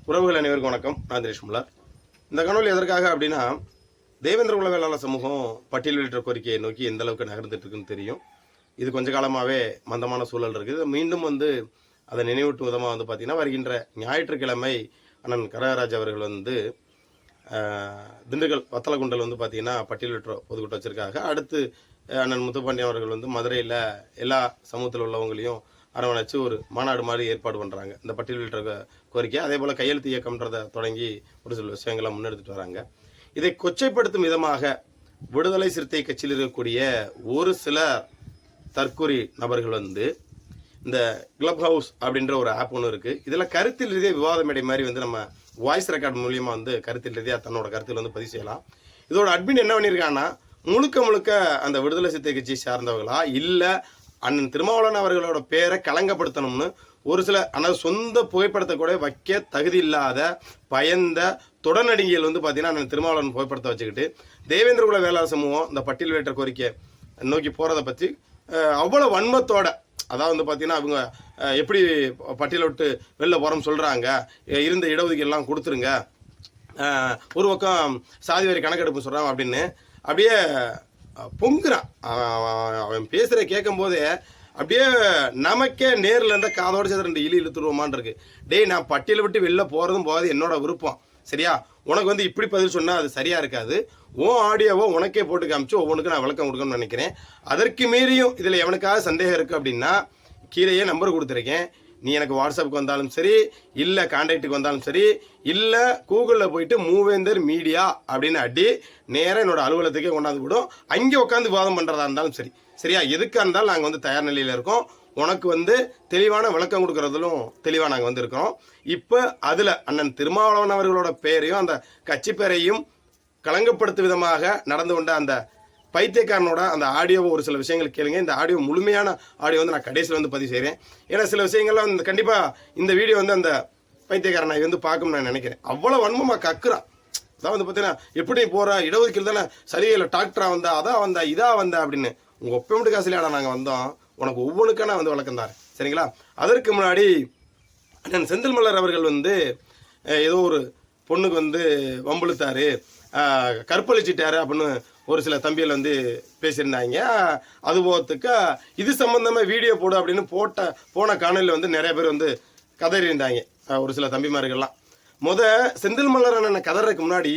உறவுகள் அனைவருக்கும் வணக்கம். நான் தினேஷ் முல்லார். இந்த காணொலி எதற்காக அப்படின்னா, தேவேந்திர குல வேளாளர் சமூகம் பட்டியலிட்ட கோரிக்கையை நோக்கி எந்த அளவுக்கு நகர்ந்துட்டு இருக்குன்னு தெரியும். இது கொஞ்ச காலமாகவே மந்தமான சூழல் இருக்குது. மீண்டும் அதை நினைவூட்டும் விதமாக பார்த்தீங்கன்னா, வருகின்ற ஞாயிற்றுக்கிழமை அண்ணன் கனகராஜ் அவர்கள் திண்டுக்கல் வத்தலகுண்டல் பார்த்தீங்கன்னா பட்டியலிட்ட பொதுக்கூட்டம் வச்சிருக்காங்க. அடுத்து அண்ணன் முத்துப்பாண்டியன் அவர்கள் மதுரையில் எல்லா சமூகத்தில் உள்ளவங்களையும் அரவணைச்சு ஒரு மாநாடு மாதிரி ஏற்பாடு பண்ணுறாங்க. இந்த பட்டியலிட்ட கோரிக்கை அதே போல் கையெழுத்து இயக்கம்ன்றதை தொடங்கி ஒரு சில விஷயங்களை முன்னெடுத்துட்டு வராங்க. இதை கொச்சைப்படுத்தும் விதமாக விடுதலை சிறுத்தை கட்சியில் இருக்கக்கூடிய ஒரு சில தற்கொலை நபர்கள் இந்த கிளப் ஹவுஸ் அப்படின்ற ஒரு ஆப் ஒன்று இருக்குது. இதில் கருத்தில் ரீதியாக விவாத மேடை மாதிரி நம்ம வாய்ஸ் ரெக்கார்ட் மூலியமாக கருத்தில் ரீதியாக தன்னோட கருத்தில் பதிவு செய்யலாம். இதோட அட்மின் என்ன பண்ணியிருக்காங்கன்னா, முழுக்க அந்த விடுதலை சிறுத்தை கட்சியை சார்ந்தவர்களா இல்லை அண்ணன் திருமாவளவன் அவர்களோட பேரை களங்கப்படுத்தணும்னு ஒரு சில சொந்த புகைப்படத்தை கூட வைக்க தகுதி இல்லாத பயந்த தொடர்நடிகைகள் பார்த்தீங்கன்னா அண்ணன் திருமாவளவன் புகைப்படத்தை வச்சுக்கிட்டு தேவேந்திர குல வேளாளர் சமூகம் இந்த பட்டியலிட்ட கோரிக்கை நோக்கி போகிறத பற்றி அவ்வளோ வன்மத்தோட, அதாவது பார்த்தீங்கன்னா அவங்க எப்படி பட்டியலை விட்டு வெளில போகிறோம்னு சொல்கிறாங்க, இருந்த இடஒதுக்கீடுலாம் கொடுத்துருங்க, ஒரு பக்கம் சாதி வாரி கணக்கெடுப்பு சொல்கிறாங்க அப்படின்னு அப்படியே பொங்குறான். அவன் பேசுகிற கேட்கும் போதே அப்படியே நமக்கே நேரில் இருந்தால் காதோட சேர்த்து 2 இழி இழுத்துருவோமான் இருக்கு. டேய், நான் பட்டியலை விட்டு வெளில போகிறதும் போகாது என்னோட விருப்பம், சரியா? உனக்கு இப்படி பதில் சொன்னால் அது சரியாக இருக்காது. ஆடியோவோ உனக்கே போட்டு காமிச்சு ஒவ்வொன்றுக்கு நான் விளக்கம் கொடுக்கணும்னு நினைக்கிறேன். அதற்கு மீறியும் இதில் எவனுக்காக சந்தேகம் இருக்குது அப்படின்னா கீழேயே நம்பர் கொடுத்துருக்கேன். நீ எனக்கு வாட்ஸ்அப்புக்கு வந்தாலும் சரி, இல்லை கான்டாக்டுக்கு வந்தாலும் சரி, இல்லை கூகுளில் போயிட்டு மூவேந்தர் மீடியா அப்படின்னு அடி நேராக என்னோட அலுவலகத்துக்கே கொண்டாந்து விடும். அங்கே உட்காந்து விவாதம் பண்ணுறதா இருந்தாலும் சரி, சரியா? எதுக்காக இருந்தாலும் நாங்கள் தயார் நிலையில் இருக்கோம். உனக்கு தெளிவான விளக்கம் கொடுக்கறதிலும் தெளிவாக நாங்கள் இருக்கிறோம். இப்போ அதில் அண்ணன் திருமாவளவன் அவர்களோட பேரையும் அந்த கட்சி பேரையும் களங்கப்படுத்தும் விதமாக நடந்து கொண்ட அந்த பைத்தியக்காரனோட அந்த ஆடியோவை ஒரு சில விஷயங்கள் கேளுங்க. இந்த ஆடியோ முழுமையான ஆடியோ நான் கடைசியில் பதிவு செய்கிறேன். ஏன்னா சில விஷயங்கள்லாம் கண்டிப்பாக இந்த வீடியோ அந்த பைத்தியக்காரனை பார்க்கணும்னு நான் நினைக்கிறேன். அவ்வளோ வன்மமாக கக்குறான். அதான் பார்த்தீங்கன்னா, எப்படி போகிற இடஒதுக்கீடு தானே சரியில்லை, டாக்டராக வந்தா, அதான் வந்தா, இதாக வந்தா அப்படின்னு. உங்கள் ஒப்பமிட்டு காசுலையாடா நாங்கள் வந்தோம், உனக்கு ஒவ்வொன்றுக்கான வழக்கம் தான், சரிங்களா? அதற்கு முன்னாடி அண்ணன் செந்தில் மலர் அவர்கள் ஏதோ ஒரு பொண்ணுக்கு வம்புழுத்தாரு, கற்பழிச்சிட்டாரு அப்படின்னு ஒரு சில தம்பிகள் பேசியிருந்தாங்க. அது போகிறதுக்கு இது சம்பந்தமாக வீடியோ போடு அப்படின்னு போன காணொலியில் நிறைய பேர் கதறி இருந்தாங்க. ஒரு சில தம்பிமார்கள்லாம் செந்தில் மலர் அண்ணனை கதறதுக்கு முன்னாடி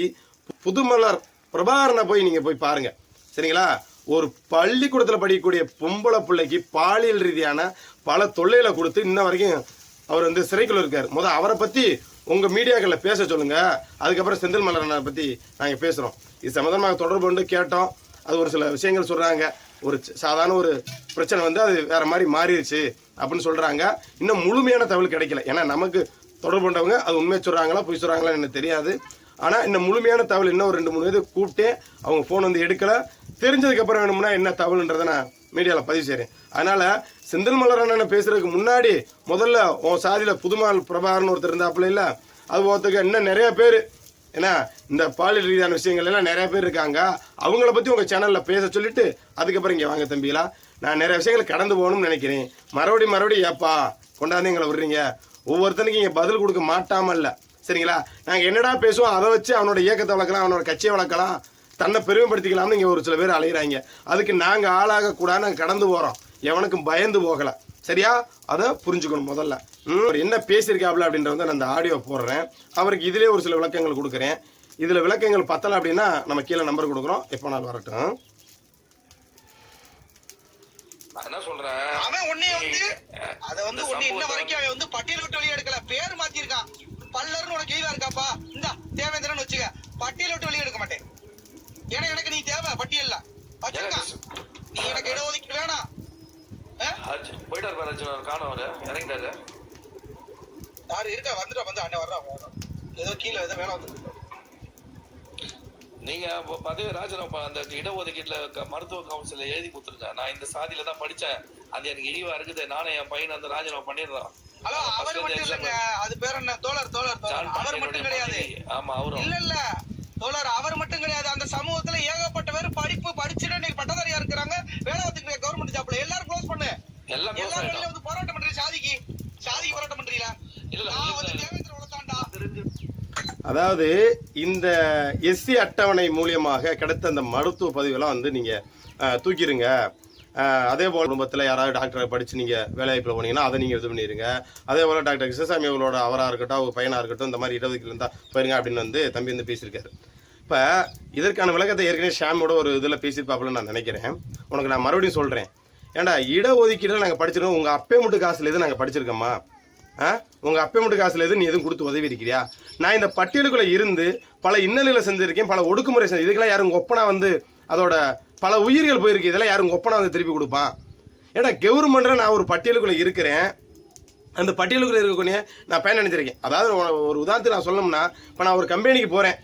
புதுமலர் பிரபாகரனை நீங்கள் போய் பாருங்கள், சரிங்களா? ஒரு பள்ளிக்கூடத்தில் படிக்கக்கூடிய பொம்பளை பிள்ளைக்கு பாலியல் ரீதியான பல தொல்லைகளை கொடுத்து இன்ன வரைக்கும் அவர் சிறைக்குள்ள இருக்கார். அவரை பற்றி உங்கள் மீடியாக்களில் பேச சொல்லுங்கள். அதுக்கப்புறம் செந்தில் மலரனை பற்றி நாங்கள் பேசுகிறோம். இது சம்மந்தமாக தொடர்பு கொண்டு கேட்டோம். அது ஒரு சில விஷயங்கள் சொல்கிறாங்க. ஒரு சாதாரண ஒரு பிரச்சனை அது வேறு மாதிரி மாறிடுச்சு அப்படின்னு சொல்கிறாங்க. இன்னும் முழுமையான தகவல் கிடைக்கல. ஏன்னா நமக்கு தொடர்பு கொண்டவங்க அது உண்மையை சொல்கிறாங்களா பொய் சொல்கிறாங்களா எனக்கு தெரியாது. ஆனால் இன்னும் முழுமையான தகவல் இன்னும் ஒரு 2-3 பேர் கூப்பிட்டு அவங்க ஃபோன் எடுக்கலை. தெரிஞ்சதுக்கப்புறம் வேணும்னா என்ன தகவல்ன்றதை நான் மீடியாவில் பதிவு செய்கிறேன். அதனால் செந்தில் மலர் அண்ணனை பேசுறதுக்கு முன்னாடி முதல்ல உன் சாதியில் புதுமால் பிரபாகரன் ஒருத்தர் இருந்தாப்புல இல்லை, அது போகிறதுக்கு இன்னும் நிறைய பேர், ஏன்னா இந்த பாலியல் ரீதியான விஷயங்கள் எல்லாம் நிறைய பேர் இருக்காங்க. அவங்கள பற்றி உங்கள் சேனலில் பேச சொல்லிட்டு அதுக்கப்புறம் இங்கே வாங்க தம்பிகளா, நான் நிறைய விஷயங்களை கடந்து போகணும்னு நினைக்கிறேன். மறுபடியும் ஏப்பா கொண்டாந்து எங்களை விடுறீங்க, ஒவ்வொருத்தனுக்கு இங்கே பதில் கொடுக்க மாட்டாமல் இல்லை, சரிங்களா? நாங்கள் என்னடா பேசுவோம் அதை வச்சு அவனோட இயக்கத்தை வளர்க்கலாம், அவனோட கட்சியை வளர்க்கலாம், தன்னை பெருமைப்படுத்திக்கலாம்னு இங்கே ஒரு சில பேர் அலைகிறாங்க. அதுக்கு நாங்கள் ஆளாகக்கூடாது, நாங்கள் கடந்து போகிறோம், எவனுக்கும் பயந்து போகலை, சரியா? அதை புரிஞ்சுக்கணும். முதல்ல என்ன பேசியிருக்காப்ல அப்படின்றத நான் அந்த ஆடியோ போடுறேன். அவருக்கு இதிலே ஒரு சில விளக்கங்கள் கொடுக்குறேன். இதில் விளக்கங்கள் பத்தலை அப்படின்னா நம்ம கீழே நம்பர் கொடுக்குறோம், எப்போ நாள் வரட்டும். என்ன சொல்றேன், அவன் உன்னைய அத உன்னை இன்ன வரைக்கும் அவன் பட்டியல் விட்டு வெளியே எடுக்கல, பேர் மாத்திருக்கான். பல்லர்னு உனக்கு கீழா இருக்காப்பா, இந்த தேவேந்திரன் வச்சுக்க, பட்டியல் விட்டு வெளியே எடுக்க மாட்டேன். ஏன்னா எனக்கு நீ தேவை பட்டியல்ல வச்சிருக்கான். நீ எனக்கு இடஒதுக்கீடு வேணாம். போயிட்டாரு பாரு, காணும் அவரு இறங்கிட்டாரு. யாரு இருக்கா? வந்துட்டா அண்ணன் வர்றா. ஏதோ கீழே ஏதோ வேலை வந்து நீங்க பதவி ராஜினாமா அந்த இடஒதுக்கீட்டுல மருத்துவ கவுன்சில எழுதி கொடுத்துருங்க. நான் இந்த சாதியில தான் படிச்சேன், அது எனக்கு இழிவா இருக்குது, நானே என் பையனை ராஜினாமா பண்ணிடுறான். ஹலோ, அவர் மட்டும் இல்லங்க, அது பேர் என்ன, தோழர் அவர் மட்டும் கிடையாது. ஆமா, அவரும் இல்ல தோழர், அவர் மட்டும் கிடையாது. அந்த சமூகத்துல ஏகப்பட்ட பேர் படிச்சுட்டு இன்னைக்கு பட்டதாரியா இருக்கிறாங்க, வேலை வந்துக்கிற கவர்மெண்ட் ஜாப்ல. எல்லாரும் க்ளோஸ் பண்ணு, எல்லாரும் போராட்டம் பண்றீங்க. சாதிக்கு போராட்டம் பண்றீங்களா? இல்ல, தேவேந்திர வளர்த்தாண்டா அதாவது இந்த எஸ்சி அட்டவணை மூலியமாக கிடைத்த அந்த மருத்துவ பதிவெல்லாம் வந்து நீங்கள் தூக்கிடுங்க. அதே போல் குடும்பத்தில் யாராவது டாக்டரை படித்து நீங்கள் வேலைவாய்ப்பில் போனீங்கன்னா அதை நீங்கள் இது பண்ணிடுங்க. அதே போல் டாக்டர் கிருஷ்ணசாமி அவங்களோட அவராக இருக்கட்டும், அவங்க பையனாக இருக்கட்டும், இந்த மாதிரி இடஒதுக்கீடு இருந்தால் போயிருங்க அப்படின்னு வந்து தம்பி வந்து பேசியிருக்காரு. இப்போ இதற்கான விளக்கத்தை ஏற்கனவே ஷாமோட ஒரு இதில் பேசியிருப்பாப்புலன்னு நான் நினைக்கிறேன். உனக்கு நான் மறுபடியும் சொல்கிறேன். ஏன்டா இடஒதுக்கீடு நாங்கள் படிச்சிருக்கோம், உங்கள் அப்பே மட்டும் காசுல எது நாங்கள் படிச்சிருக்கோமா? உங்கள் அப்பே மட்டும் காசுல எது நீ எதுவும் கொடுத்து உதவி இருக்கிறியா? நான் இந்த பட்டியலுக்குள்ளே இருந்து பல இன்னல்களை செஞ்சுருக்கேன், பல ஒடுக்குமுறை செஞ்சு, இதுக்கெல்லாம் யாரும் உங்கள் ஒப்பனா வந்து அதோட பல உயிர்கள் போயிருக்கு, இதெல்லாம் யாரும் உங்கள் ஒப்பனா வந்து திருப்பி கொடுப்பான்? ஏன்னா கவர்மெண்ட்டில் நான் ஒரு பட்டியலுக்குள்ளே இருக்கிறேன், அந்த பட்டியலுக்குள்ளே இருக்கக்கூடிய நான் பயன் நினைச்சிருக்கேன். அதாவது ஒரு உதாரணத்துக்கு நான் சொல்லணும்னா, இப்போ நான் ஒரு கம்பெனிக்கு போகிறேன்,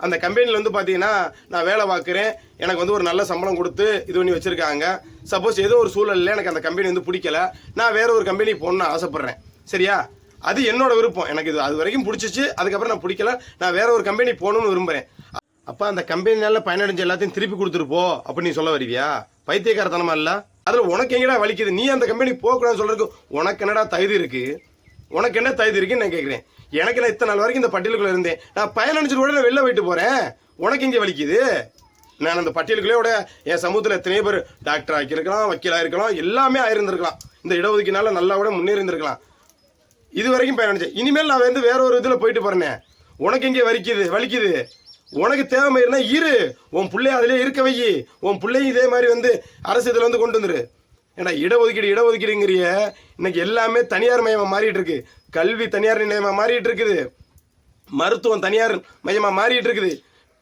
அந்த கம்பெனியில் வந்து பார்த்தீங்கன்னா நான் வேலை பார்க்குறேன், எனக்கு வந்து ஒரு நல்ல சம்பளம் கொடுத்து இது பண்ணி வச்சுருக்காங்க. சப்போஸ் ஏதோ ஒரு சூழலில் எனக்கு அந்த கம்பெனி வந்து பிடிக்கல, நான் வேற ஒரு கம்பெனிக்கு போகணுன்னு ஆசைப்பட்றேன். சரியா? அது என்னோட விருப்பம், எனக்கு இது அது வரைக்கும் பிடிச்சிச்சு, அதுக்கப்புறம் நான் பிடிக்கல, நான் வேற ஒரு கம்பெனி போகணும்னு விரும்புகிறேன். அப்போ அந்த கம்பெனினால பயனடைஞ்ச எல்லாத்தையும் திருப்பி கொடுத்துருப்போ அப்படின்னு நீ சொல்ல வருவியா? பைத்தியக்காரத்தனமா இல்லை? அதில் உனக்கு எங்கடா வலிக்குது? நீ அந்த கம்பெனிக்கு போகக்கூடாதுன்னு சொல்றதுக்கு உனக்கு என்னடா தகுதி இருக்கு? உனக்கு என்ன தகுதி இருக்குன்னு நான் கேட்குறேன். எனக்கு நான் இத்தனை நாள் வரைக்கும் இந்த பட்டியலுக்குள்ள இருந்தேன், நான் பயனடைஞ்சிட்டு கூட நான் வெளில போயிட்டு போகிறேன், உனக்கு எங்கே வலிக்குது? நான் அந்த பட்டியலுக்குள்ளே என் சமூகத்தில் எத்தனையோ பேர் டாக்டர் ஆக்கியிருக்கலாம், வக்கீலாக இருக்கலாம், எல்லாமே ஆயிருந்திருக்கலாம், இந்த இடஒதுக்கீனால நல்லா கூட முன்னேறி இருந்திருக்கலாம். இது வரைக்கும் பயனடைஞ்சேன். இனிமேல் நான் வந்து வேற ஒரு இதில் போயிட்டு போறேனே, உனக்கு எங்கே வலிக்குது? உனக்கு தேவை இருந்தா இரு, உன் பிள்ளைய அதிலே இருக்க வை, உன் பிள்ளையும் இதே மாதிரி வந்து அரசு இதில் வந்து கொண்டு வந்துரு. ஏன்னா இடஒதுக்கீடுங்கிறிய இன்னைக்கு எல்லாமே தனியார் மயமாக மாறிட்டு இருக்கு. கல்வி தனியார் நிலையமாக மாறிட்டு இருக்குது, மருத்துவம் தனியார் மையமாக மாறிட்டு இருக்குது.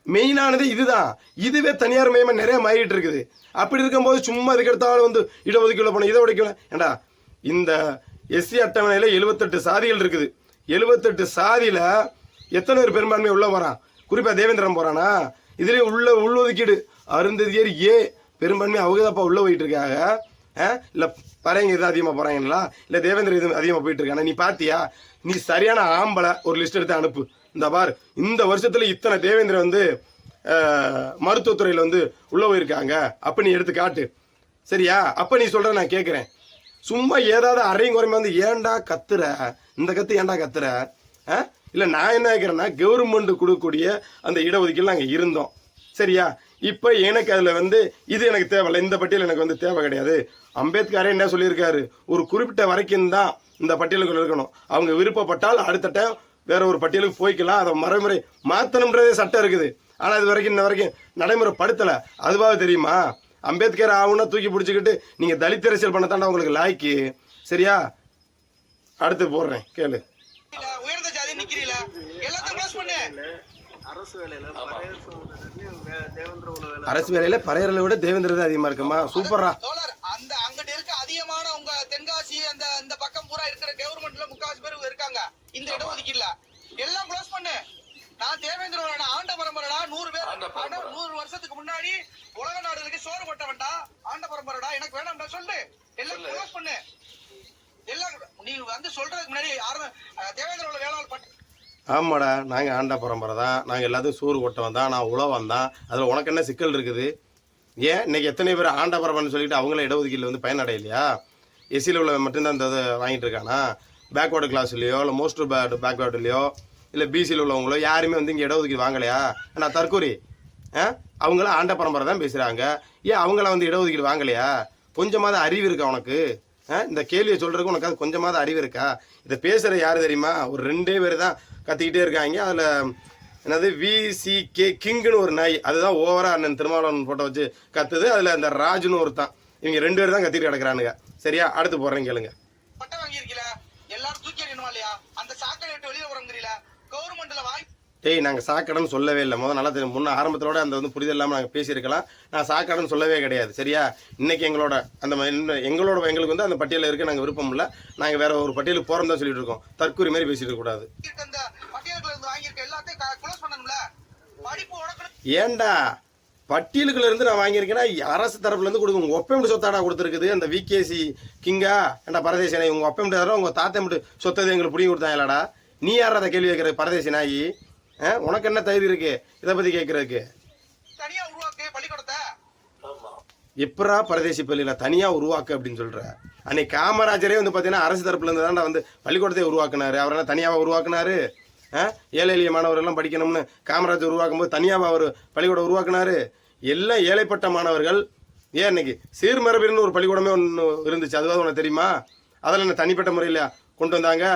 மெயினானது இதுதான். இதுவே தனியார் மயமாக நிறைய மாறிட்டு இருக்குது. அப்படி இருக்கும்போது சும்மா இதுக்கு எடுத்தாலும் வந்து இடஒதுக்கீடு போன இதை ஒதுக்கல. ஏண்டா இந்த எஸ்சி அட்டவணையில் 78 சாதிகள் இருக்குது. 78 சாதியில் எத்தனை பேர் பெரும்பான்மை உள்ள வரான்? குறிப்பாக தேவேந்திரன் போறானா? இதுலேயே உள்ளொதுக்கீடு அருந்ததியர் பெரும்பான்மை அவங்க தான்ப்பா உள்ள போயிட்டு இருக்காங்க. இல்லை பறையங்க இது அதிகமாக போகிறாங்களா, இல்லை தேவேந்திர இது அதிகமாக போயிட்டு இருக்காங்க? நீ பார்த்தியா? நீ சரியான ஆம்பளை ஒரு லிஸ்ட் எடுத்து அனுப்பு. இந்த பார், இந்த வருஷத்தில் இத்தனை தேவேந்திர வந்து மருத்துவத்துறையில் வந்து உள்ள போயிருக்காங்க அப்போ நீ எடுத்து காட்டு. சரியா? அப்போ நீ சொல்கிற நான் கேட்குறேன். சும்மா ஏதாவது அரையும் குறைமை வந்து ஏன்டா கத்துற, இந்த கத்து ஏன்டா கத்துற? இல்லை நான் என்ன கேட்குறேன்னா, கவர்மெண்ட் கொடுக்கக்கூடிய அந்த இடஒதுக்கீடு நாங்கள் இருந்தோம். சரியா? இப்போ எனக்கு அதில் வந்து இது எனக்கு தேவையில்லை, இந்த பட்டியல் எனக்கு வந்து தேவை கிடையாது. அம்பேத்கரே என்ன சொல்லியிருக்காரு, ஒரு குறிப்பிட்ட வரைக்கும் தான் இந்த பட்டியலுக்குள்ள இருக்கணும், அவங்க விருப்பப்பட்டால் அடுத்த டைம் வேற ஒரு பட்டியலுக்கு போய்க்கலாம், அதை மறைமுறை மாற்றணுன்றதே சட்டம் இருக்குது. ஆனால் இது வரைக்கும் இன்ன வரைக்கும் நடைமுறைப்படுத்தலை. அதுவாக தெரியுமா? அம்பேத்கர் ஆகுன்னா தூக்கி பிடிச்சிக்கிட்டு நீங்கள் தலித் அரசியல் பண்ண தாண்டா உங்களுக்கு லாய்க்கு. சரியா? அடுத்து போடுறேன் கேளு. உயர்ந்த ஜாதி நிக்கிறீல, எல்லாத்தையும் க்ளோஸ் பண்ணு. அரசு வேலையில பறையர்களை விட தேவேந்திர அதிகமா இருக்குமா? சூப்பரா. அந்த அங்கிட்ட இருக்க அதிகமான உங்க தென்காசி அந்த பக்கம் பூரா இருக்கிற கவர்மெண்ட்ல முக்காவாசி பேர் இருக்காங்க இந்த இடஒதுக்கீடுல. எல்லாம் க்ளோஸ் பண்ணு. நான் தேவேந்திரோட ஆண்ட பரம்பரடா, 100 பேர் 100 வருஷத்துக்கு முன்னாடி உலக நாடுகளுக்கு சோறு போட்டவன்டா, ஆண்ட பரம்பரடா, எனக்கு வேணாம்டா சொல்லு. எல்லாம் க்ளோஸ் பண்ணு. எல்லாம் நீ வந்து சொல்றதுக்கு முன்னாடி தேவேந்திரோட வேளாண் பட்டு. ஆமாடா, நாங்கள் ஆண்ட பரம்பரை தான், நாங்கள் எல்லாத்தையும் சோறு கொட்டவன் தான், நான் உழவன் தான். அதில் உனக்கு என்ன சிக்கல் இருக்குது? ஏன் இன்னைக்கு எத்தனை பேர் ஆண்ட பரம்பரைன்னு சொல்லிட்டு அவங்கள இடஒதுக்கீடு வந்து பயனடையலையா? எஸ்சியில் உள்ள மட்டும்தான் இந்த இதை வாங்கிட்டு இருக்கானா? பேக்வேர்டு கிளாஸ்லையோ இல்லை மோஸ்ட் பேக்வேர்டுலையோ இல்லை பிசியில் உள்ளவங்களோ யாருமே வந்து இங்கே இடஒதுக்கீடு வாங்கலையா? நான் தற்கூரி அவங்கள ஆண்ட பரம்பரை தான் பேசுகிறாங்க. ஏன் அவங்கள வந்து இடஒதுக்கீடு வாங்கலையா? கொஞ்சமாவது அறிவு இருக்கா உனக்கு? இந்த கேள்வியை சொல்கிறதுக்கு உனக்கு அது கொஞ்சமாவது அறிவு இருக்கா? இதை பேசுகிற யார் தெரியுமா? ஒரு 2 பேர் தான் கத்திக்கிட்டே இருக்காங்க. அதில் என்னது VCK கிங்குன்னு ஒரு நாய், அதுதான் ஓவரா அண்ணன் திருமாவளவன் போட்டோ வச்சு கத்துது. அதில் அந்த ராஜுன்னு ஒருத்தான், இவங்க 2 பேர் தான் கத்திட்டு கிடக்குறானுங்க. சரியா? அடுத்து போடுறேன் கேளுங்க. பட்டம் வாங்கியிருக்கீல, எல்லாரும் தூக்கி எறியணுமா இல்லையா? அந்த சாக்கடை விட்டு வெளியே வரங்கறீல, கவர்மெண்ட்ல வாங்கி. டேய், நாங்கள் சாக்கடைன்னு சொல்லவே இல்லை. நல்லா தெரியும், முன்ன ஆரம்பத்தோட அந்த வந்து புரிதல் இல்லாமல் நாங்கள் பேசியிருக்கலாம். நான் சாக்கடைன்னு சொல்லவே கிடையாது. சரியா? இன்னைக்கு எங்களோட எங்களுக்கு வந்து அந்த பட்டியலில் இருக்க நாங்கள் விருப்பம் இல்லை, நாங்கள் வேற ஒரு பட்டியலுக்கு போகிறோம் தான் சொல்லிட்டு இருக்கோம். தற்கூரி மாதிரி பேசிட்டு கூடாது. ஏண்டா பட்டியலுக்குள்ள இருந்து நான் வாங்கியிருக்கேன்னா அரசு தரப்புல இருந்து கொடுக்கும். உங்க ஒப்பை மட்டும் சொத்தாடா கொடுத்துருக்குது அந்த VKC கிங்கா? ஏண்டா பரதேசி, உங்க ஒப்பை மட்டும் உங்க தாத்தை மட்டும் சொத்தது எங்களுக்கு பிடிங்கி கொடுத்தாங்களாடா? நீ யாரா அதை கேள்வி கேட்கற பரதேசி நாயி? உனக்கு என்ன தகுதி இருக்கு இதை பத்தி கேட்கறதுக்கு? எப்பரா பரதேசி பள்ளியில தனியா உருவாக்கு அப்படின்னு சொல்ற? அன்னைக்கு காமராஜரே வந்து பாத்தீங்கன்னா அரசு தரப்புல இருந்து தான்டா வந்து பள்ளிக்கூடத்தை உருவாக்குனாரு. அவர் என்ன தனியாவா உருவாக்குனாரு? ஏழை எளிய மாணவர்கள்லாம் படிக்கணும்னு காமராஜர் உருவாக்கும் போது தனியாக அவர் பள்ளிக்கூடம் உருவாக்குனாரு. எல்லாம் ஏழைப்பட்ட மாணவர்கள். ஏன் இன்னைக்கு சீர்மரபின்னு ஒரு பள்ளிக்கூடமே ஒன்று இருந்துச்சு, அதுவாது உனக்கு தெரியுமா? அதில் என்ன தனிப்பட்ட முறையில் கொண்டு வந்தாங்க?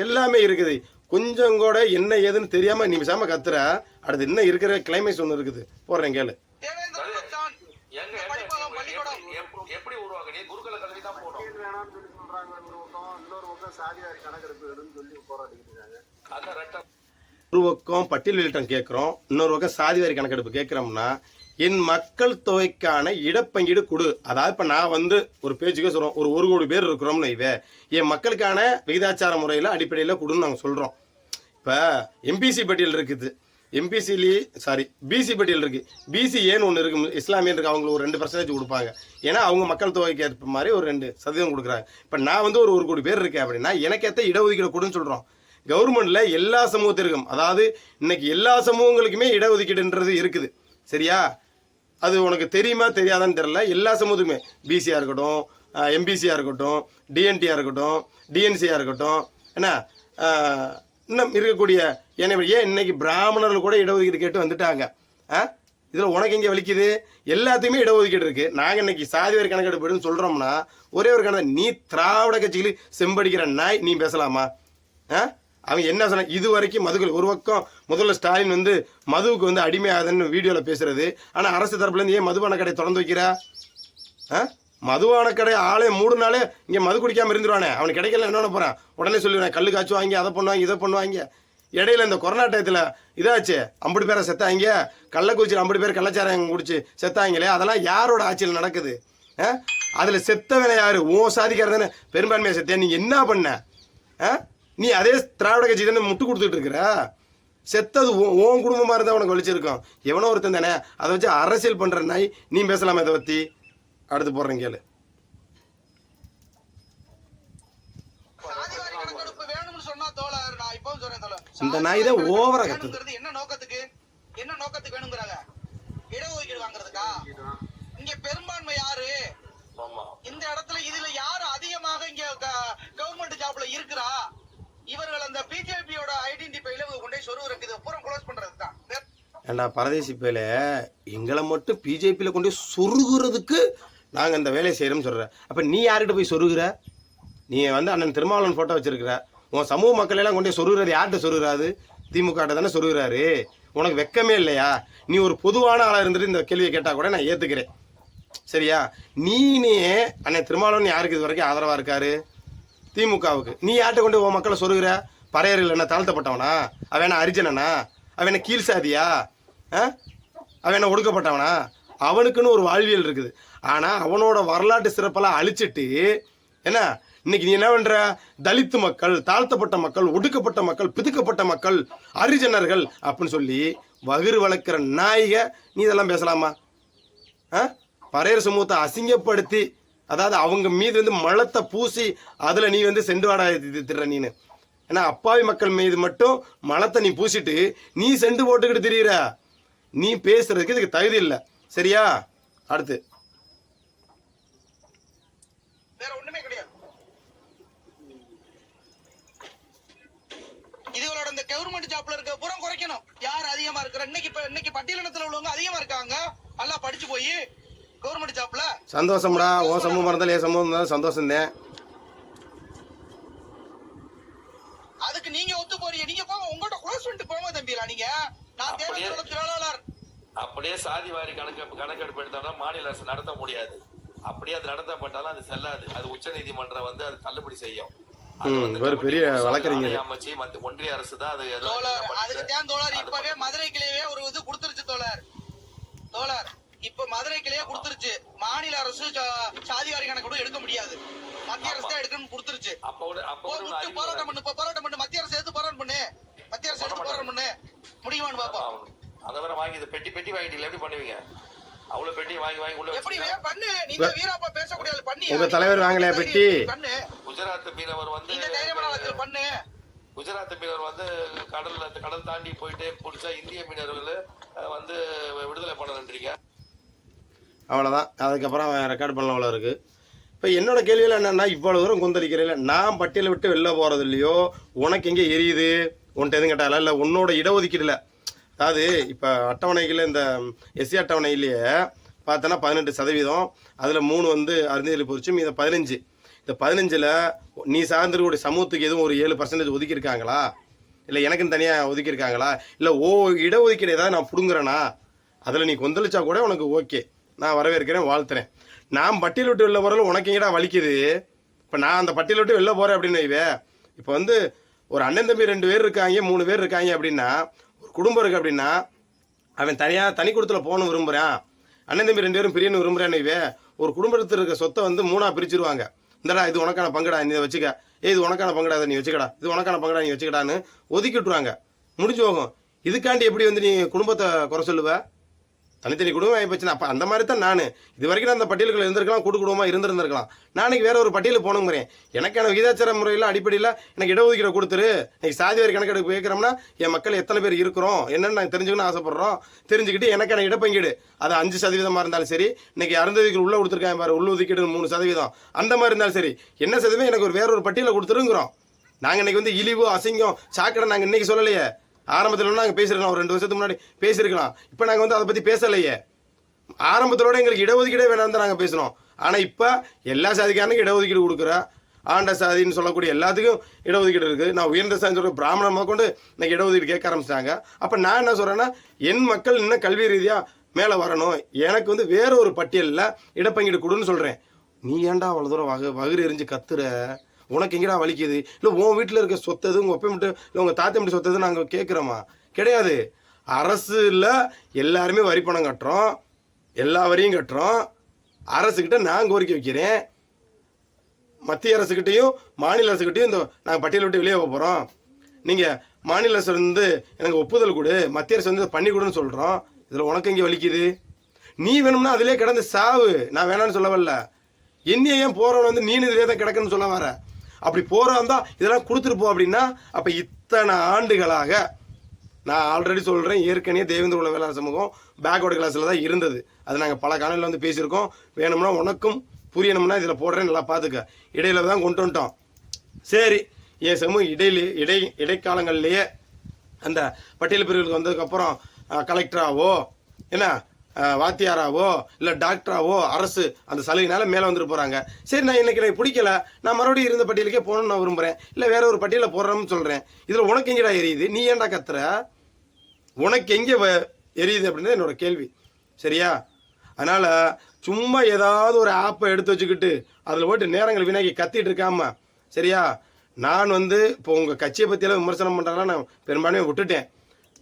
எல்லாமே இருக்குது. கொஞ்சம் கூட என்ன ஏதுன்னு தெரியாமல் நீ பேசாமல் கத்துற. அடுத்து இன்னும் இருக்கிற கிளைமேக்ஸ் ஒன்று இருக்குது, போடுறேன் கேளு. எப்படி உருவாக்குறீங்க? குருகுல கல்வி தான் போடும். ஒரு பக்கம் பட்டியல் வெளியிட்டம் கேட்குறோம், இன்னொரு பக்கம் சாதிவாரி கணக்கெடுப்பு கேட்குறோம்னா என் மக்கள் தொகைக்கான இடப்பங்கீடு கொடு. அதாவது இப்போ நான் வந்து ஒரு பேச்சுக்கே சொல்கிறோம், ஒரு 1 கோடி பேர் இருக்கிறோம்னு இவே என் மக்களுக்கான விகிதாச்சார முறையில் அடிப்படையில் கொடுன்னு நாங்கள் சொல்கிறோம். இப்போ எம்பிசி பட்டியல் இருக்குது, பிசி பட்டியல் இருக்குது. பிசி ஏன்னு ஒன்று இருக்குது, இஸ்லாமியன் இருக்குது, அவங்களுக்கு ஒரு 2% கொடுப்பாங்க. ஏன்னா அவங்க மக்கள் தொகைக்கு ஏற்ப மாதிரி ஒரு 2% கொடுக்குறாங்க. இப்போ நான் வந்து ஒரு 1 கோடி பேர் இருக்கேன் அப்படின்னா எனக்கேற்ற இடஒதுக்கீடு கொடுன்னு சொல்கிறோம். கவர்மெண்ட்டில் எல்லா சமூகத்திற்கும், அதாவது இன்னைக்கு எல்லா சமூகங்களுக்குமே இடஒதுக்கீடுன்றது இருக்குது. சரியா? அது உனக்கு தெரியுமா தெரியாதான்னு தெரியல. எல்லா சமூகத்துக்குமே பிசியாக இருக்கட்டும், எம்பிசியாக இருக்கட்டும், டிஎன்டியாக இருக்கட்டும், டிஎன்சியாக இருக்கட்டும், என்ன இன்னும் இருக்கக்கூடிய ஏன் இன்னைக்கு பிராமணர்கள் கூட இடஒதுக்கீடு கேட்டு வந்துட்டாங்க. இதில் உனக்கு எங்கே வலிக்குது? எல்லாத்தையுமே இடஒதுக்கீடு இருக்குது. நாங்கள் இன்னைக்கு சாதிவாரி கணக்கெடுப்புன்னு சொல்கிறோம்னா ஒரே ஒரு கணக்கு, நீ திராவிட கட்சிகளுக்கு செம்படிக்கிற நாய் நீ பேசலாமா? அவங்க என்ன சொன்ன இது வரைக்கும் மதுக்கள் ஒரு பக்கம் முதல்ல ஸ்டாலின் வந்து மதுவுக்கு வந்து அடிமையாகுதுன்னு வீடியோவில் பேசுறது. ஆனால் அரசு தரப்புலேருந்து ஏன் மதுபான கடை திறந்து வைக்கிறா? மதுபான கடை ஆளே 3 நாளே இங்கே மது குடிக்காமல் இருந்துருவானே, அவனுக்கு கிடைக்கல என்ன போகிறான்? உடனே சொல்லிடுவேன் கல் காய்ச்சுவாங்க, அதை பண்ணுவாங்க, இதை பண்ணுவாங்க. இடையில இந்த கொரோனா டயத்தில் இதாச்சு, 50 பேரை செத்தாங்க, கள்ளக்குறிச்சியில் 50 பேர் கள்ளச்சாரம் குடிச்சு செத்தாங்களே, அதெல்லாம் யாரோட ஆட்சியில் நடக்குது? அதில் செத்தவனை யாரு? உன் சாதிக்கார தானே பெரும்பான்மையாக செத்தேன். நீ என்ன பண்ண? நீ அதே திராவிட கட்சி தானே முட்டு கொடுத்துட்டு இருக்கிற. செத்தது உன் குடும்பமாக இருந்தால் உனக்கு வலிச்சிருக்கும். எவனோ ஒருத்தன் தானே, அதை வச்சு அரசியல் பண்ணுற நாய் நீ பேசலாமா இதை பற்றி? அடுத்து போடுறேன் கேளு. இந்த நாய் தான் ஓவரா கத்துது. என்ன நோக்கத்துக்கு வேணுங்கிறாங்க? இடஒதுக்கீடு வாங்குறதுக்கா? இங்க பெரும்பான்மை யாரு? இந்த இடத்துல இதுல யாரு அதிகமாக இங்க கவர்மெண்ட் ஜாப்ல இருக்கிறா? இவர்கள் அந்த பிஜேபியோட ஐடென்டிஃபைல கொண்டே சொருவு இருக்குது, பூரா க்ளோஸ் பண்றதுக்கு தான். ஏண்டா பரதேசி பேல, எங்களை மட்டும் பிஜேபியில் கொண்டு சொருகுறதுக்கு நாங்கள் இந்த வேலையை செய்கிறோம்னு சொல்கிறேன். அப்போ நீ யார்கிட்ட போய் சொருகிற? நீ வந்து அண்ணன் திருமாவளவன் ஃபோட்டோ வச்சிருக்கிற, உன் சமூக மக்கள் எல்லாம் கொண்டு சொருகிறது யார்கிட்ட சொருகிறாரு? திமுக தானே சொருகிறாரு. உனக்கு வெக்கமே இல்லையா? நீ ஒரு பொதுவான ஆளாக இருந்துட்டு இந்த கேள்வியை கேட்டால் கூட நான் ஏற்றுக்கிறேன். சரியா? நீனே அண்ணன் திருமாவளவன் யாருக்கு இது வரைக்கும் ஆதரவாக இருக்காரு? திமுகவுக்கு. நீ யார்கிட்ட கொண்டு உன் மக்களை சொருகிற? பறையர்கள் என்ன தாழ்த்தப்பட்டவனா? அவன் என்ன அரிஜனனா? அவன் என்ன கீழ் சாதியா? அவன் என்ன ஒடுக்கப்பட்டவனா? அவனுக்குன்னு ஒரு வாழ்வியல் இருக்குது. ஆனால் அவனோட வரலாற்று சிறப்பெல்லாம் அழிச்சிட்டு என்ன இன்னைக்கு நீ என்ன பண்ற? தலித்து மக்கள், தாழ்த்தப்பட்ட மக்கள், ஒடுக்கப்பட்ட மக்கள், பிதுக்கப்பட்ட மக்கள், அரிஜனர்கள் அப்படின்னு சொல்லி வகிறு வளர்க்குற நாய்க நீ இதெல்லாம் பேசலாமா? பறையர் சமூகத்தை அசிங்கப்படுத்தி, அதாவது அவங்க மீது வந்து மலத்தை பூசி அதில் நீ வந்து செண்டுவாடா திட்டுற நீனு. ஏன்னா அப்பாவி மக்கள் மீது மட்டும் மலத்தை நீ பூசிட்டு நீ செண்டு போட்டுக்கிட்டு திரியிற. நீ பேசுறதுக்கு இதுக்கு தகுதி இல்லை. சரியா? அடுத்து வேற ஒண்ணுமே கிடையாது. இதுகளோட இந்த கவர்மெண்ட் ஜாப்ல இருக்க புறம் குறைக்கணும். யார் அதிகமா இருக்கிற? இன்னைக்கு பட்டியலினத்துல உள்ளவங்க அதிகமா இருக்காங்க, நல்லா படிச்சு போய் கவர்மெண்ட் ஜாப்ல. சந்தோஷம்டா, உன் சமூகம் இருந்தாலும் என் சமூகம் இருந்தாலும் சந்தோஷம் தான். அதுக்கு நீங்க ஒத்து போறீங்க. நீங்க போங்க, உங்கள்ட்ட க்ளோஸ் பண்ணிட்டு போங்க தம்பிலா. நீங்க நான் தேவையான தொழிலாளர். அப்படியே சாதி வாரி கணக்கெடுப்பு எடுத்தோம்னா மாநில அரசு நடத்த முடியாது. அப்படியே அது நடத்தப்பட்டாலும் அது செல்லாது. அது உச்ச நீதிமன்றம் வந்து அது தள்ளுபடி செய்யும். பெரிய வழக்கறிஞர் அமைச்சு ஒன்றிய அரசு தான் அது. அதுக்கு தான் தோழர் இப்பவே மதுரை கிளையே ஒரு இது கொடுத்துருச்சு தோழர். இப்ப மதுரை கிளையே கொடுத்துருச்சு. மாநில அரசு சாதிவாரி கணக்கு எடுக்க முடியாது, மத்திய அரசு தான் எடுக்கணும்னு கொடுத்துருச்சு. போராட்டம் பண்ணு மத்திய அரசு எடுத்து போராட்டம் பண்ணு. முடியுமான்னு பாப்போம். அதை வேற வாங்கி பெட்டி வாங்கிட்டீங்க, எப்படி பண்ணுவீங்க? அவ்வளவு பெட்டி வாங்கி உள்ள எப்படி பண்ணு? நீங்க வீராப்பா பேசக்கூடாது பண்ணி. உங்க தலைவர் வாங்கலையா பெட்டி? பண்ணு. குஜராத் மீனவர் வந்து இந்த தைரியமான பண்ணு. குஜராத் மீனவர் வந்து கடல் தாண்டி போயிட்டு பிடிச்சா இந்திய மீனவர்கள் வந்து விடுதலை பண்ணணுன்றீங்க. அவ்வளோதான். அதுக்கப்புறம் ரெக்கார்ட் பண்ண இருக்கு. இப்போ என்னோட கேள்வியில் என்னென்னா, இவ்வளோ தூரம் கொந்தளிக்கிறீங்கள, நான் பட்டியலை விட்டு வெளில போகிறது இல்லையோ, உனக்கு எங்கே எரியுது? உன்ட்ட எதுவும் கேட்டாங்களா? இல்லை உன்னோட இடஒதுக்கீடுல, அதாவது இப்போ அட்டவணைகளில் இந்த எஸ்சி அட்டவணையிலேயே பார்த்தோன்னா 18%, அதில் 3 வந்து அருந்ததியர் போச்சு, மீது 15. இந்த 15ல் நீ சார்ந்திருக்கக்கூடிய சமூகத்துக்கு எதுவும் ஒரு 7% ஒதுக்கியிருக்காங்களா? இல்லை எனக்குன்னு தனியாக ஒதுக்கியிருக்காங்களா? இல்லை இடஒதுக்கீடு ஏதாவது நான் பிடுங்குறேனா? அதில் நீ கொந்தளிச்சா கூட உனக்கு ஓகே, நான் வரவேற்கிறேன், வாழ்த்துறேன். நான் பட்டியல் விட்டு வெளில போகிறதுல உனக்கு எங்கடா வலிக்குது? இப்போ நான் அந்த பட்டியல் விட்டு வெளில போகிறேன் அப்படின்னு வைவே, இப்போ வந்து ஒரு அண்ணன் தம்பி 2 பேர் இருக்காங்க, 3 பேர் இருக்காங்க அப்படின்னா, ஒரு குடும்பம் இருக்குது அப்படின்னா, அவன் தனி குடும்பத்தில் போகணும்னு விரும்புகிறான், அண்ணன் தம்பி 2 பேரும் பிரியன்னு விரும்புகிறான்னு வைவே, ஒரு குடும்பத்தில் இருக்க சொத்தை வந்து 3ஆக பிரிச்சிருவாங்க. இந்தடா இது உனக்கான பங்குடா, நீ இதை வச்சுக்க, இது உனக்கான பங்குடா, நீ வச்சுக்கடா, இது உனக்கான பங்குடா, நீ வச்சுக்கடான்னு ஒதுக்கி விட்டுருவாங்க, முடிஞ்சு போகும். இதுக்காண்டி எப்படி வந்து நீ குடும்பத்தை குறை சொல்லுவ? தனித்தனி குடும்பம் ஆகிப்போச்சுன்னா அப்போ அந்த மாதிரி தான் நான் இது வரைக்கும் நான் அந்த பட்டியல்கள் இருந்திருக்கலாம், குடும்பமாக இருந்திருந்திருக்கலாம். நாளைக்கு வேற ஒரு பட்டியலுக்கு போகணுங்கிறேன். எனக்கான விகிதாச்சார முறையில் அடிப்படையில் எனக்கு இடஒதுக்கீடு கொடுத்துரு. இன்னைக்கு சாதி வாரி கணக்கெடுப்பு கேட்குறோம்னா என் மக்கள் எத்தனை பேர் இருக்கிறோம் என்னன்னு நாங்கள் தெரிஞ்சுக்கணும்னு ஆசைப்படுறோம். தெரிஞ்சுக்கிட்டு எனக்கான இடப்பங்கீடு அது 5% இருந்தாலும் சரி, இன்னைக்கு அருந்ததிக்கு உள்ள கொடுத்துருக்காங்க பாரு, உள்ள ஒதுக்கீடு 3%, அந்த மாதிரி இருந்தாலும் சரி, என்ன சதவீதம் எனக்கு ஒரு வேற ஒரு பட்டியலை கொடுத்துருங்கிறோம். நாங்கள் இன்னைக்கு வந்து இழிவு அசிங்கம் சாக்கடை நாங்கள் இன்னைக்கு சொல்லலையே. ஆரம்பத்தில் நாங்கள் பேசியிருக்கலாம், ஒரு 2 வருஷத்துக்கு முன்னாடி பேசியிருக்கலாம். இப்போ நாங்கள் வந்து அதை பற்றி பேசலையே. ஆரம்பத்தோட எங்களுக்கு இடஒதுக்கீடே வேணாம் தான் நாங்கள் பேசுகிறோம். ஆனால் இப்போ எல்லா சாதிக்காரனுக்கும் இடஒதுக்கீடு கொடுக்குற, ஆண்ட சாதின்னு சொல்லக்கூடிய எல்லாத்துக்கும் இடஒதுக்கீடு இருக்குது. நான் உயர்ந்த சாதி சொல்கிற பிராமணன் முதற்கொண்டு இன்னைக்கு இடஒதுக்கீடு கேட்க ஆரம்பிச்சிட்டாங்க. அப்போ நான் என்ன சொல்கிறேன்னா, என் மக்கள் இன்னும் கல்வி ரீதியாக மேலே வரணும், எனக்கு வந்து வேற ஒரு பட்டியலில் இடப்பங்கீடு கொடுன்னு சொல்கிறேன். நீ ஏன்டா அவ்வளோ தூரம் வகுறு எரிஞ்சு கத்துற? உனக்கு எங்கடா வலிக்குது? இல்லை உன் வீட்டில் இருக்க சொத்தது உங்கள் ஒப்பை மட்டும் இல்லை உங்கள் தாத்தா மட்டும் சொத்தது நாங்கள் கேட்குறோமா? கிடையாது. அரசுல எல்லாருமே வரி பணம் கட்டுறோம், எல்லா வரியும் கட்டுறோம். அரசுக்கிட்ட நான் கோரிக்கை வைக்கிறேன், மத்திய அரசுக்கிட்டையும் மாநில அரசுக்கிட்டையும் இந்த நாங்கள் பட்டியலை விட்டு வெளியே போகிறோம், நீங்கள் மாநில அரசு வந்து எனக்கு ஒப்புதல் கொடு, மத்திய அரசு வந்து பண்ணி கொடுன்னு சொல்கிறோம். இதில் உனக்கு எங்கே வலிக்குது? நீ வேணும்னா அதிலே கிடந்து சாவு, நான் வேணான்னு சொல்ல வரல. என்னைய ஏன் போகிறவன் வந்து நீனு இதிலே தான் கிடக்குன்னு சொல்ல வர? அப்படி போகிறவன் தான் இதெல்லாம் கொடுத்துருப்போம் அப்படின்னா, அப்போ இத்தனை ஆண்டுகளாக நான் ஆல்ரெடி சொல்கிறேன், ஏற்கனவே தேவேந்திர உள்ள வேளாண் சமூகம் பேக்வர்டு கிளாஸில் தான் இருந்தது. அது நாங்கள் பல காலையில் வந்து பேசியிருக்கோம். வேணும்னா உனக்கும் புரியணும்னா இதில் போடுறேன், நல்லா பார்த்துக்க. இடையில தான் கொண்டு வந்துட்டோம். சரி, என் சமூகம் இடைக்காலங்கள்லேயே அந்த பட்டியல் பிரிவுகளுக்கு வந்ததுக்கப்புறம் கலெக்டராவோ என்ன வாத்தியாராவோ இல்லை டாக்டராவோ அரசு அந்த சலுகைனால மேலே வந்துட்டு போகிறாங்க. சரி, நான் இன்னைக்கு எனக்கு பிடிக்கல, நான் மறுபடியும் இருந்த பட்டியலுக்கே போகணும்னு நான் விரும்புகிறேன், இல்லை வேற ஒரு பட்டியலில் போடுறேன்னு சொல்கிறேன். இதில் உனக்கு எங்கேடா எரியுது? நீ ஏன்டா கத்துற? உனக்கு எங்கே எரியுது அப்படின்றது என்னோட கேள்வி. சரியா? அதனால் சும்மா ஏதாவது ஒரு ஆப்பை எடுத்து வச்சுக்கிட்டு அதில் போய்ட்டு நேரங்கள் வினாக்கி கத்திட்டு இருக்காம, சரியா? நான் வந்து இப்போ உங்கள் கட்சியை பற்றியெல்லாம் விமர்சனம் பண்ணுறதெல்லாம் நான் பெரும்பான்மையை விட்டுட்டேன்.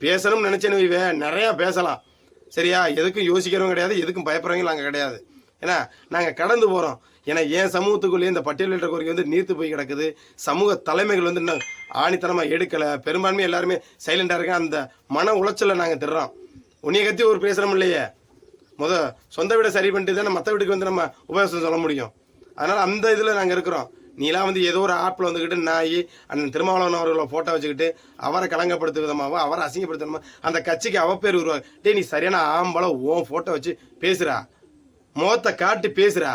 பேசணும்னு நினச்சேன்னு நிறையா பேசலாம், சரியா? எதுக்கும் யோசிக்கிறவங்க கிடையாது, எதுக்கும் பயப்படுறவங்க நாங்கள் கிடையாது. ஏன்னா நாங்கள் கடந்து போகிறோம். ஏன்னா என் சமூகத்துக்குள்ளேயே இந்த பட்டியலிட்ட கோரிக்கை வந்து நீர்த்து போய் கிடக்குது. சமூக தலைமைகள் வந்து இன்னும் ஆணித்தனமாக எடுக்கலை. பெரும்பான்மை எல்லாருமே சைலண்டாக இருக்க. அந்த மன உளைச்சலை நாங்கள் திடுறோம். உன்னைய கத்தி ஒரு பேசுகிறோம் இல்லையே, சொந்த வீடை சரி பண்ணிட்டு தானே மற்ற வீட்டுக்கு வந்து நம்ம உபயோகம் சொல்ல முடியும். அதனால் அந்த இதில் நாங்கள் இருக்கிறோம். நீலாம் வந்து ஏதோ ஒரு ஆப்பில் வந்துக்கிட்டு நாய் அண்ணன் திருமாவளவன் அவர்களை ஃபோட்டோ வச்சுக்கிட்டு அவரை கலங்கப்படுத்த விதமாகவோ அவரை அசிங்கப்படுத்தணுமா அந்த கட்சிக்கு அவப்பேர் உருவாங்க. டே, நீ சரியான ஆம்பளை உன் ஃபோட்டோ வச்சு பேசுகிறா, முகத்தை காட்டி பேசுகிறா,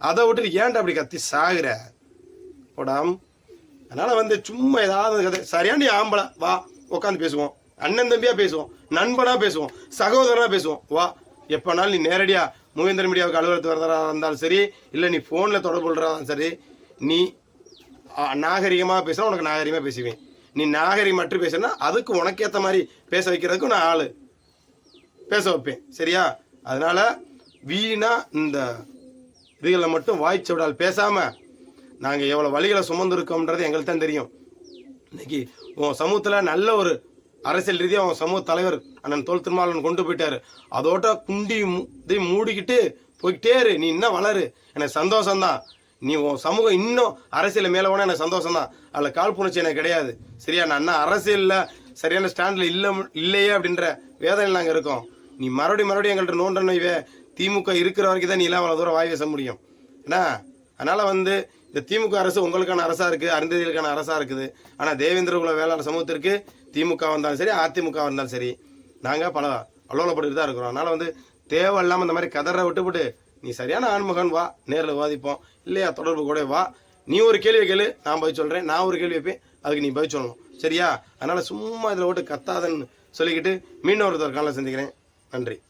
அதை விட்டுட்டு ஏன்டா அப்படி கத்தி சாகுற போடாம். அதனால் வந்து சும்மா ஏதாவது கதை சரியான ஆம்பளை வா உட்காந்து பேசுவோம், அண்ணன் தம்பியாக பேசுவோம், நண்பனாக பேசுவோம், சகோதரனாக பேசுவோம். வா, எப்போனாலும் நீ நேரடியாக மூவேந்தர் மீடியாவுக்கு அலுவலகத்து வரதா இருந்தாலும் சரி, இல்லை நீ ஃபோனில் தொடர்பு கொள்றதாலும் சரி, நீ நாகரிகமாக பேசுனா உனக்கு நாகரிகமாக பேசுவேன். நீ நாகரிகம் மட்டும் பேசுனா அதுக்கு உனக்கு ஏற்ற மாதிரி பேச வைக்கிறதுக்கும் நான் ஆள் பேச வைப்பேன். சரியா? அதனால் வீணா இந்த இதுகளில் மட்டும் வாய்ச்ச விடால் பேசாமல் நாங்கள் எவ்வளோ வழிகளை சுமந்துருக்கோம்ன்றது எங்களுக்கு தான் தெரியும். இன்னைக்கு உன் சமூகத்தில் நல்ல ஒரு அரசியல் ரீதியாக அவன் சமூக தலைவர் அண்ணன் தோல் திருமாவளவன் கொண்டு போயிட்டாரு. அதோட குண்டி மூடிக்கிட்டு போய்கிட்டே இரு. நீ இன்னும் வளரு, எனக்கு சந்தோஷம்தான். நீ உன் சமூகம் இன்னும் அரசியலில் மேலே போனால் எனக்கு சந்தோஷம்தான். அதில் காழ்ப்புணர்ச்சி எனக்கு கிடையாது. சரியா? நான் அண்ணா அரசியலில் சரியான ஸ்டாண்டில் இல்லையே அப்படின்ற வேதனையில் நாங்கள் இருக்கோம். நீ மறுபடியும் எங்கள்கிட்ட நோண்டனவே திமுக இருக்கிற வரைக்கும் தான் நீ எல்லாம் அவ்வளோ தூரம் வாய் பேச முடியும். ஏன்னா அதனால் வந்து இந்த திமுக அரசு உங்களுக்கான அரசாக இருக்குது, அருந்ததிகளுக்கான அரசாக இருக்குது. ஆனால் தேவேந்திர குல வேளாண் சமூகத்திற்கு திமுக வந்தாலும் சரி அதிமுக வந்தாலும் சரி நாங்கள் பல அலுவலப்பட்டு தான் இருக்கிறோம். அதனால் வந்து தேவையில்லாமல் இந்த மாதிரி கதற விட்டுவிட்டு நீ சரியான ஆண்மகன் வா, நேரில் வாதிப்போம், இல்லையா தொடர்பு கூட வா, நீ ஒரு கேள்வியை கேளு, நான் பதில் சொல்கிறேன். நான் ஒரு கேள்வி வைப்பேன், அதுக்கு நீ பதில் சொல்லணும். சரியா? அதனால் சும்மா இதில் ஓட்டு கத்தாதன்னு சொல்லிக்கிட்டு மீண்டும் ஒருத்தர் காலையில் சந்திக்கிறேன். நன்றி.